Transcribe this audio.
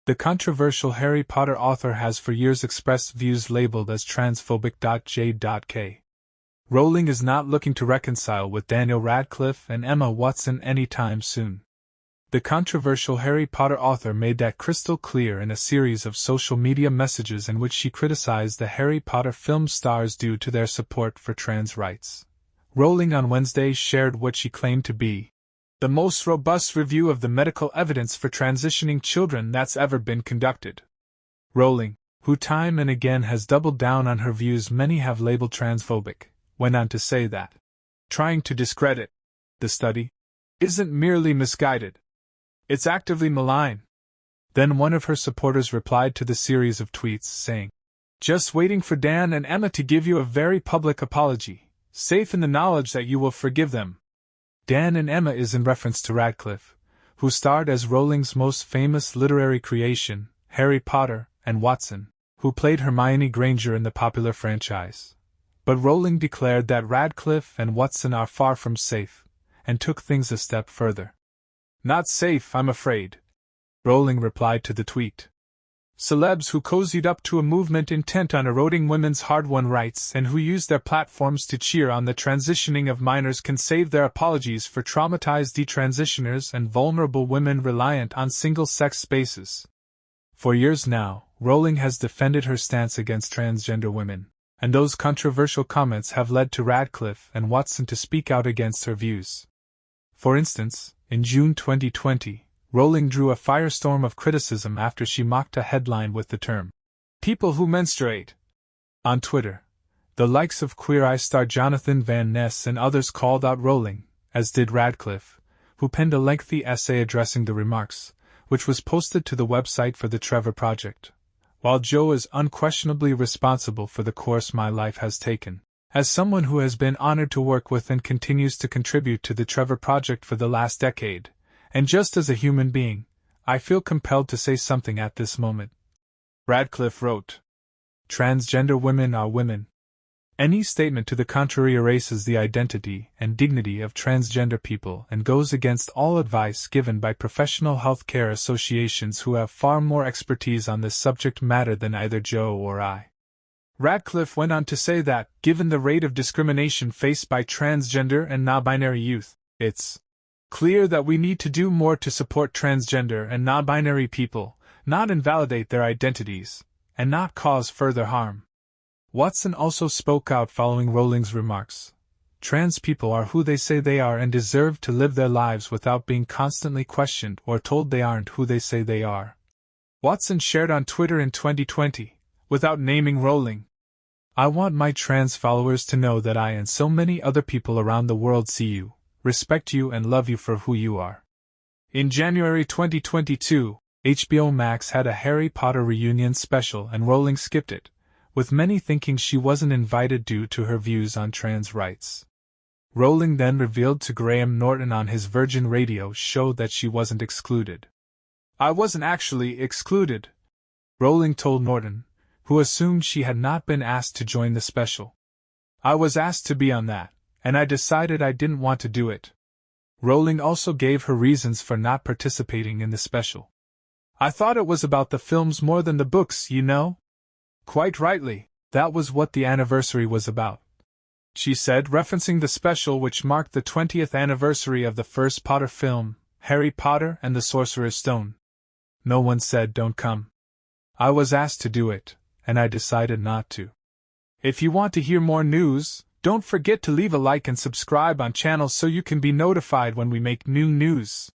The controversial Harry Potter author has for years expressed views labeled as transphobic.j.k. Rowling is not looking to reconcile with Daniel Radcliffe and Emma Watson anytime soon. The controversial Harry Potter author made that crystal clear in a series of social media messages in which she criticized the Harry Potter film stars due to their support for trans rights. Rowling on Wednesday shared what she claimed to be the most robust review of the medical evidence for transitioning children that's ever been conducted. Rowling, who time and again has doubled down on her views many have labeled transphobic, went on to say that trying to discredit the study isn't merely misguided. It's actively malign. Then one of her supporters replied to the series of tweets saying, "Just waiting for Dan and Emma to give you a very public apology, safe in the knowledge that you will forgive them." Dan and Emma is in reference to Radcliffe, who starred as Rowling's most famous literary creation, Harry Potter, and Watson, who played Hermione Granger in the popular franchise. But Rowling declared that Radcliffe and Watson are far from safe, and took things a step further. "Not safe, I'm afraid," Rowling replied to the tweet. "Celebs who cozied up to a movement intent on eroding women's hard-won rights and who use their platforms to cheer on the transitioning of minors can save their apologies for traumatized detransitioners and vulnerable women reliant on single-sex spaces." For years now, Rowling has defended her stance against transgender women, and those controversial comments have led to Radcliffe and Watson to speak out against her views. For instance, in June 2020, Rowling drew a firestorm of criticism after she mocked a headline with the term, "People who menstruate." On Twitter, the likes of Queer Eye star Jonathan Van Ness and others called out Rowling, as did Radcliffe, who penned a lengthy essay addressing the remarks, which was posted to the website for the Trevor Project. While Joe is unquestionably responsible for the course my life has taken, as someone who has been honored to work with and continues to contribute to the Trevor Project for the last decade, and just as a human being, I feel compelled to say something at this moment. Radcliffe wrote, "Transgender women are women. Any statement to the contrary erases the identity and dignity of transgender people and goes against all advice given by professional health care associations who have far more expertise on this subject matter than either Joe or I." Radcliffe went on to say that, given the rate of discrimination faced by transgender and non-binary youth, it's clear that we need to do more to support transgender and non-binary people, not invalidate their identities, and not cause further harm. Watson also spoke out following Rowling's remarks. Trans people are who they say they are and deserve to live their lives without being constantly questioned or told they aren't who they say they are. Watson shared on Twitter in 2020, without naming Rowling, "I want my trans followers to know that I and so many other people around the world see you, respect you and love you for who you are." In January 2022, HBO Max had a Harry Potter reunion special and Rowling skipped it, with many thinking she wasn't invited due to her views on trans rights. Rowling then revealed to Graham Norton on his Virgin Radio show that she wasn't excluded. "I wasn't actually excluded," Rowling told Norton, who assumed she had not been asked to join the special. "I was asked to be on that, and I decided I didn't want to do it." Rowling also gave her reasons for not participating in the special. "I thought it was about the films more than the books, you know?" "Quite rightly, that was what the anniversary was about," she said, referencing the special which marked the 20th anniversary of the first Potter film, Harry Potter and the Sorcerer's Stone. "No one said don't come. I was asked to do it, and I decided not to." If you want to hear more news, don't forget to leave a like and subscribe on channel so you can be notified when we make new news.